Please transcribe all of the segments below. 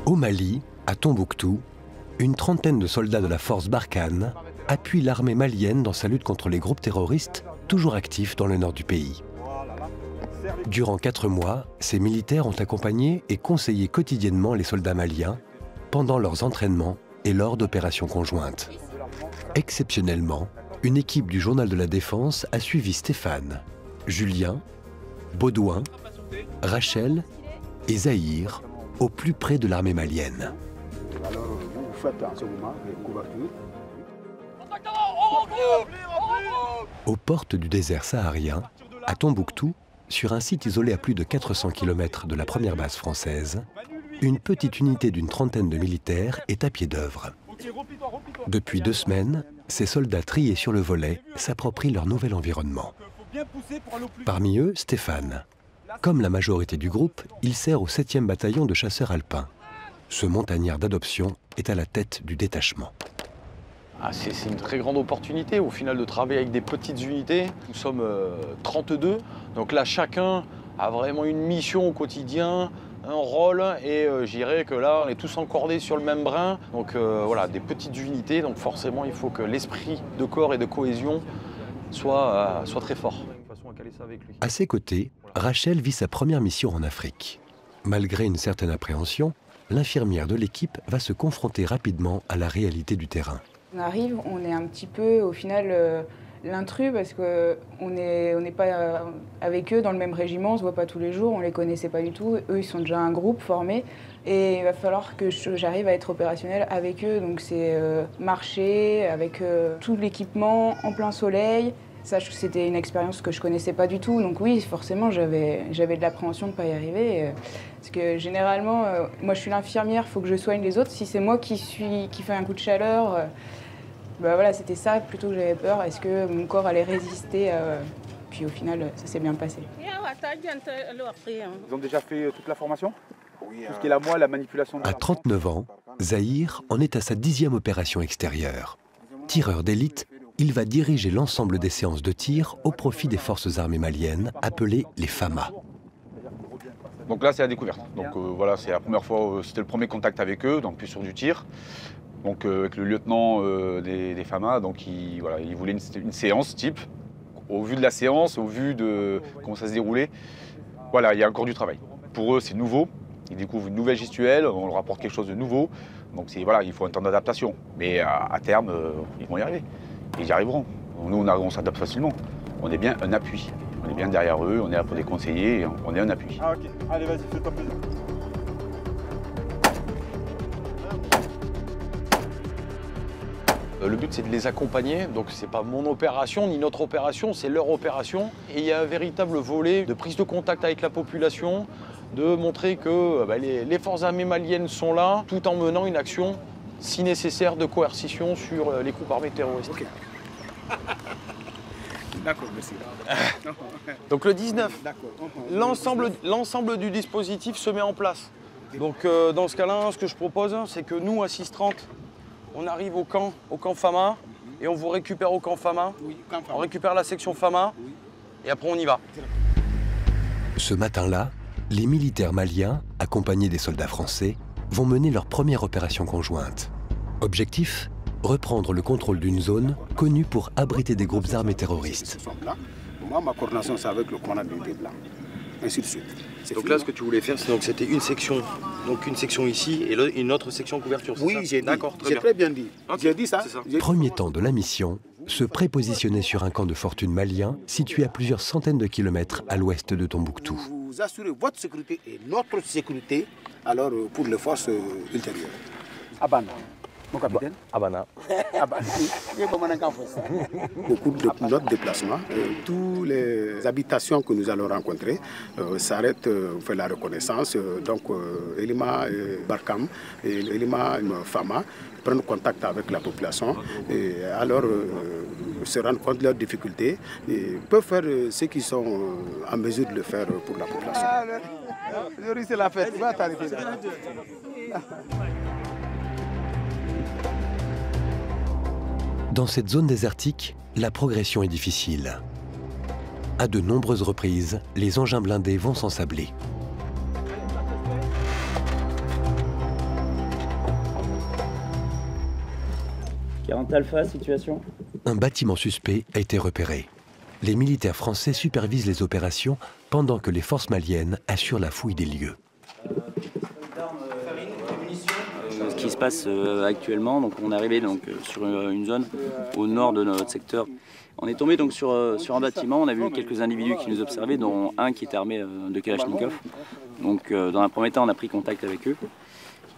Au Mali, à Tombouctou, une trentaine de soldats de la force Barkhane appuient l'armée malienne dans sa lutte contre les groupes terroristes toujours actifs dans le nord du pays. Durant 4 mois, ces militaires ont accompagné et conseillé quotidiennement les soldats maliens pendant leurs entraînements et lors d'opérations conjointes. Exceptionnellement, une équipe du Journal de la Défense a suivi Stéphane, Julien, Baudouin, Rachel et Zahir au plus près de l'armée malienne. Alors, vous faites en ce moment les couvertures. Aux portes du désert saharien, à Tombouctou, sur un site isolé à plus de 400 km de la première base française, une petite unité d'une trentaine de militaires est à pied d'œuvre. Depuis 2 semaines, ces soldats triés sur le volet s'approprient leur nouvel environnement. Parmi eux, Stéphane. Comme la majorité du groupe, il sert au 7e bataillon de chasseurs alpins. Ce montagnard d'adoption est à la tête du détachement. C'est une très grande opportunité au final de travailler avec des petites unités. Nous sommes 32, donc là chacun a vraiment une mission au quotidien, un rôle, et je dirais que là on est tous encordés sur le même brin. Donc voilà, des petites unités, donc forcément il faut que l'esprit de corps et de cohésion soit très fort. À ses côtés, Rachel vit sa première mission en Afrique. Malgré une certaine appréhension, l'infirmière de l'équipe va se confronter rapidement à la réalité du terrain. On arrive, on est un petit peu, au final, l'intrus parce qu'on n'est pas avec eux dans le même régiment, on ne se voit pas tous les jours, on ne les connaissait pas du tout. Eux, ils sont déjà un groupe formé et il va falloir que j'arrive à être opérationnelle avec eux. Donc c'est marcher avec tout l'équipement en plein soleil. Ça, c'était une expérience que je ne connaissais pas du tout. Donc oui, forcément, j'avais de l'appréhension de ne pas y arriver. Parce que généralement, moi je suis l'infirmière, il faut que je soigne les autres. Si c'est moi qui fais un coup de chaleur, bah voilà, c'était ça plutôt que j'avais peur. Est-ce que mon corps allait résister Puis au final, ça s'est bien passé. Ils ont déjà fait toute la formation? Oui. Tout ce qui est la moelle, la manipulation de... À 39 ans, Zahir en est à sa 10e opération extérieure. Tireur d'élite, il va diriger l'ensemble des séances de tir au profit des forces armées maliennes, appelées les FAMA. Donc là, c'est la découverte. Donc voilà, c'est la première fois, c'était le premier contact avec eux, donc plus sur du tir. Donc avec le lieutenant des FAMA, donc il voulait une séance type. Au vu de la séance, au vu de comment ça se déroulait, voilà, il y a encore du travail. Pour eux, c'est nouveau. Ils découvrent une nouvelle gestuelle, on leur apporte quelque chose de nouveau. Donc voilà, il faut un temps d'adaptation. Mais à terme, ils vont y arriver. Ils y arriveront. Nous, on s'adapte facilement. On est bien un appui. On est bien derrière eux, on est là pour les conseiller, et on est un appui. Ah ok, allez vas-y, fais-toi plaisir. Le but, c'est de les accompagner. Donc c'est pas mon opération ni notre opération, c'est leur opération. Et il y a un véritable volet de prise de contact avec la population, de montrer que les forces armées maliennes sont là, tout en menant une action, si nécessaire, de coercition sur les groupes armés terroristes. Okay. D'accord, merci. Donc le 19, l'ensemble du dispositif se met en place. Donc dans ce cas-là, ce que je propose, c'est que nous, à 6h30, on arrive au camp FAMA, et on vous récupère au camp FAMA. Oui, camp FAMA. On récupère la section FAMA, oui. Et après on y va. Ce matin-là, les militaires maliens, accompagnés des soldats français, vont mener leur première opération conjointe. Objectif : reprendre le contrôle d'une zone connue pour abriter des groupes armés terroristes. Moi, ma coordination, c'est avec le commandant de l'unité blanc. Ainsi de suite. Donc là, ce que tu voulais faire, c'était une section ici et une autre section couverture. Oui, j'ai dit. D'accord, J'ai très bien dit. Okay. J'ai dit ça. Premier temps de la mission, se prépositionner sur un camp de fortune malien situé à plusieurs centaines de kilomètres à l'ouest de Tombouctou. Vous assurez votre sécurité et notre sécurité alors pour les forces ultérieures. Abana. Mon capitaine. Abana. Au cours de notre déplacement, toutes les habitations que nous allons rencontrer s'arrêtent, on fait la reconnaissance. Donc, Elima Barkhane et Elima Fama prennent contact avec la population et alors se rendent compte de leurs difficultés et peuvent faire ce qu'ils sont en mesure de le faire pour la population. C'est la fête, va t'arrêter là. Dans cette zone désertique, la progression est difficile. À de nombreuses reprises, les engins blindés vont s'ensabler. 40 Alpha, situation. Un bâtiment suspect a été repéré. Les militaires français supervisent les opérations pendant que les forces maliennes assurent la fouille des lieux. Ce qui se passe actuellement, donc on est arrivé sur une zone au nord de notre secteur. On est tombé donc sur un bâtiment, on a vu quelques individus qui nous observaient, dont un qui était armé de Kalachnikov. Donc dans un premier temps, on a pris contact avec eux.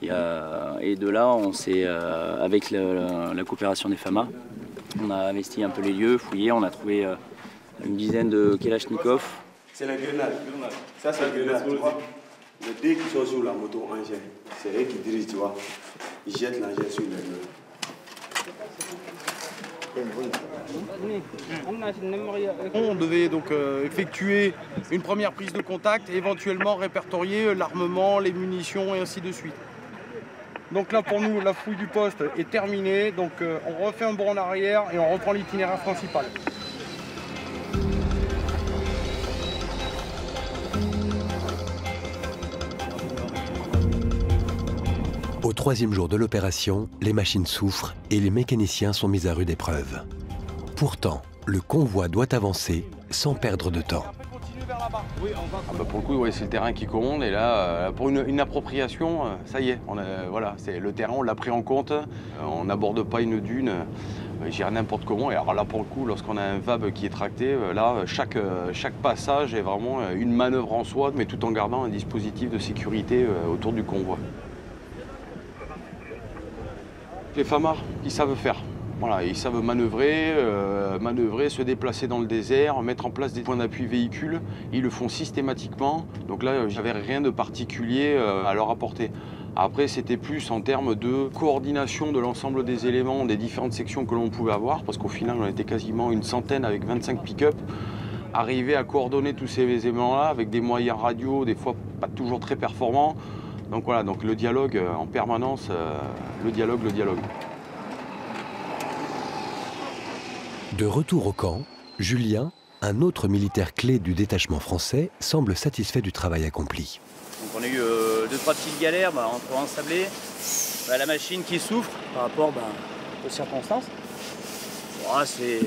Et de là, on s'est, avec la coopération des FAMA, on a investi un peu les lieux, fouillé, on a trouvé une dizaine de Kalachnikov. C'est la grenade. Ça, c'est la grenade, tu vois. Les deux qui sont sur la moto engin, c'est eux qui dirigent, tu vois. Ils jettent l'engin sur les deux. On devait donc effectuer une première prise de contact et éventuellement répertorier l'armement, les munitions et ainsi de suite. Donc là pour nous la fouille du poste est terminée, donc on refait un bond en arrière et on reprend l'itinéraire principal. Au troisième jour de l'opération, les machines souffrent et les mécaniciens sont mis à rude épreuve. Pourtant, le convoi doit avancer sans perdre de temps. Pour le coup, ouais, c'est le terrain qui commande et là, pour une appropriation, ça y est, voilà, c'est le terrain, on l'a pris en compte. On n'aborde pas une dune, j'irai n'importe comment. Et alors là, pour le coup, lorsqu'on a un VAB qui est tracté, là, chaque passage est vraiment une manœuvre en soi, mais tout en gardant un dispositif de sécurité autour du convoi. Les FAMA, ils savent faire. Voilà, ils savent manœuvrer, se déplacer dans le désert, mettre en place des points d'appui véhicules. Ils le font systématiquement. Donc là, j'avais rien de particulier à leur apporter. Après, c'était plus en termes de coordination de l'ensemble des éléments des différentes sections que l'on pouvait avoir, parce qu'au final, on était quasiment une centaine avec 25 pick-up. Arriver à coordonner tous ces éléments-là avec des moyens radio, des fois pas toujours très performants. Donc voilà, donc le dialogue en permanence, le dialogue. De retour au camp, Julien, un autre militaire clé du détachement français, semble satisfait du travail accompli. Donc on a eu 2-3 petites galères entre ensablés, la machine qui souffre par rapport aux circonstances. C'est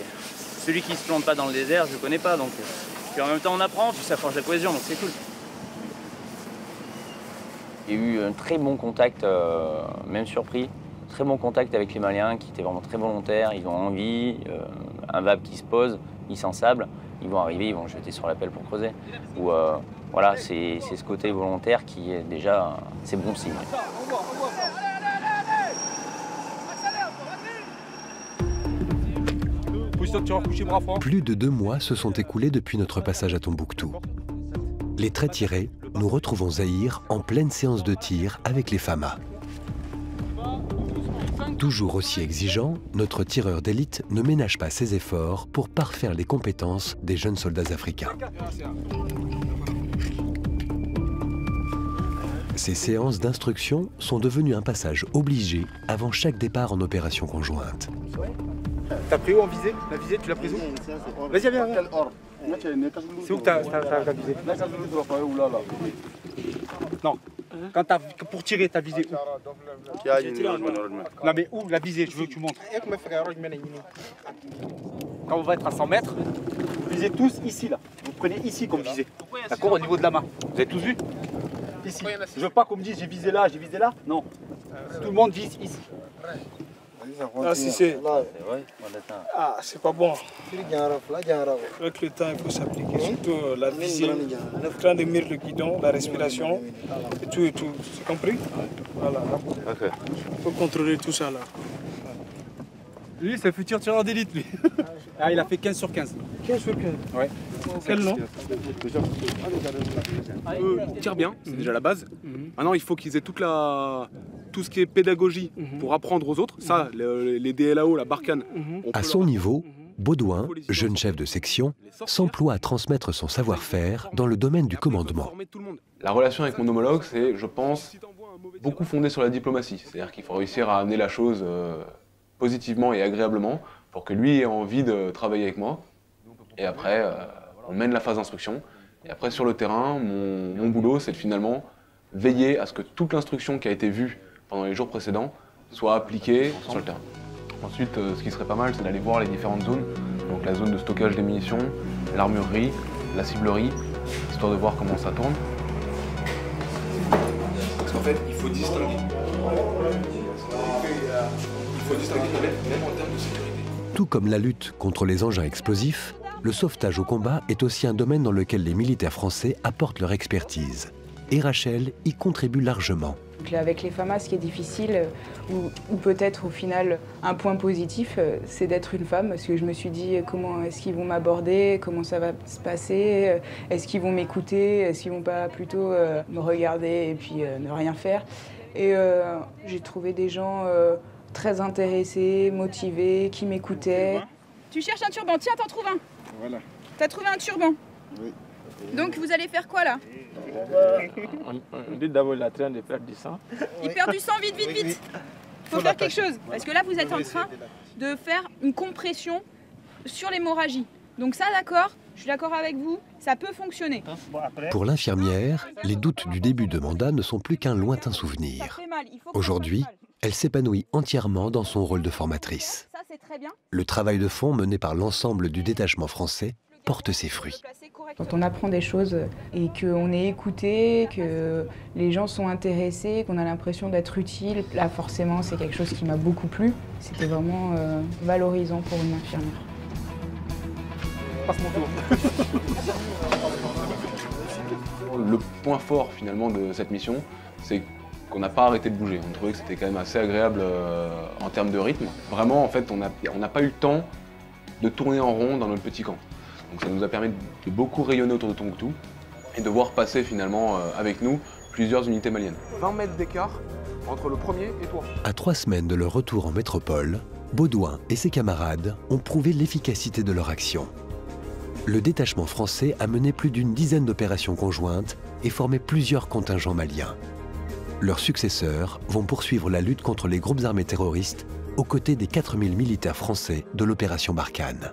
celui qui ne se plante pas dans le désert, je ne connais pas. Donc, puis en même temps on apprend, puis ça forge la cohésion, donc c'est cool. Il y a eu un très bon contact, même surpris, très bon contact avec les Maliens qui étaient vraiment très volontaires, ils ont envie, un VAB qui se pose, ils s'ensablent, ils vont arriver, ils vont jeter sur la pelle pour creuser. Ou, voilà, c'est ce côté volontaire qui est déjà, c'est bon signe. Plus de 2 mois se sont écoulés depuis notre passage à Tombouctou. Les traits tirés, nous retrouvons Zahir en pleine séance de tir avec les FAMA. Toujours aussi exigeant, notre tireur d'élite ne ménage pas ses efforts pour parfaire les compétences des jeunes soldats africains. Ces séances d'instruction sont devenues un passage obligé avant chaque départ en opération conjointe. T'as pris où en visée? La visée, tu l'as prise où? Vas-y, viens. C'est où que t'as visé? Non. Pour tirer, t'as visé où? Non mais où la visée? Je veux que tu montres. Quand on va être à 100 mètres, vous visez tous ici là. Vous prenez ici comme visée. D'accord, au niveau de la main. Vous avez tous vu? Ici. Je veux pas qu'on me dise j'ai visé là, j'ai visé là. Non. Tout le monde vise ici. Ah, si c'est. Ah, c'est pas bon. Avec le temps, il faut s'appliquer, surtout la visée, le train de mire le guidon, la respiration, et tout, c'est compris? Voilà. Il faut contrôler tout ça là. Lui, c'est le futur tireur d'élite, lui. Ah, il a fait 15 sur 15. 15 sur 15? Ouais. Quel nom? Ils tirent bien, c'est déjà la base. Maintenant, il faut qu'ils aient tout ce qui est pédagogie pour apprendre aux autres. Ça, les DLAO, la Barkhane. À son niveau, Baudouin, jeune chef de section, s'emploie à transmettre son savoir-faire dans le domaine du commandement. La relation avec mon homologue, c'est, je pense, beaucoup fondée sur la diplomatie. C'est-à-dire qu'il faut réussir à amener la chose positivement et agréablement pour que lui ait envie de travailler avec moi. Et après, on mène la phase d'instruction. Et après, sur le terrain, mon boulot, c'est de finalement veiller à ce que toute l'instruction qui a été vue pendant les jours précédents soit appliquée sur le terrain. Ensuite, ce qui serait pas mal, c'est d'aller voir les différentes zones. Donc la zone de stockage des munitions, l'armurerie, la ciblerie, histoire de voir comment ça tourne. Parce qu'en fait, il faut distinguer. Même en termes de sécurité. Tout comme la lutte contre les engins explosifs, le sauvetage au combat est aussi un domaine dans lequel les militaires français apportent leur expertise. Et Rachel y contribue largement. Donc là, avec les FAMA, ce qui est difficile, ou peut-être au final un point positif, c'est d'être une femme. Parce que je me suis dit, comment est-ce qu'ils vont m'aborder, comment ça va se passer, est-ce qu'ils vont m'écouter, est-ce qu'ils vont pas plutôt me regarder et puis ne rien faire. Et j'ai trouvé des gens très intéressés, motivés, qui m'écoutaient. Tu cherches un turban, tiens, t'en trouves un. Voilà. T'as trouvé un turban? Oui. Donc vous allez faire quoi là? On dit d'abord il est en train de perdre du sang. Il perd du sang, vite, vite, vite. Faut faire quelque chose. Parce que là vous êtes en train de faire une compression sur l'hémorragie. Donc ça d'accord, je suis d'accord avec vous, ça peut fonctionner. Pour l'infirmière, les doutes du début de mandat ne sont plus qu'un lointain souvenir. Aujourd'hui, elle s'épanouit entièrement dans son rôle de formatrice. Le travail de fond mené par l'ensemble du détachement français porte ses fruits. Quand on apprend des choses et qu'on est écouté, que les gens sont intéressés, qu'on a l'impression d'être utile, là forcément c'est quelque chose qui m'a beaucoup plu. C'était vraiment valorisant pour une infirmière. Passe mon tour. Le point fort finalement de cette mission, c'est qu'on n'a pas arrêté de bouger. On trouvait que c'était quand même assez agréable en termes de rythme. Vraiment, en fait, on n'a pas eu le temps de tourner en rond dans notre petit camp. Donc ça nous a permis de beaucoup rayonner autour de Tombouctou et de voir passer finalement avec nous plusieurs unités maliennes. 20 mètres d'écart entre le premier et toi. À 3 semaines de leur retour en métropole, Baudouin et ses camarades ont prouvé l'efficacité de leur action. Le détachement français a mené plus d'une dizaine d'opérations conjointes et formé plusieurs contingents maliens. Leurs successeurs vont poursuivre la lutte contre les groupes armés terroristes aux côtés des 4000 militaires français de l'opération Barkhane.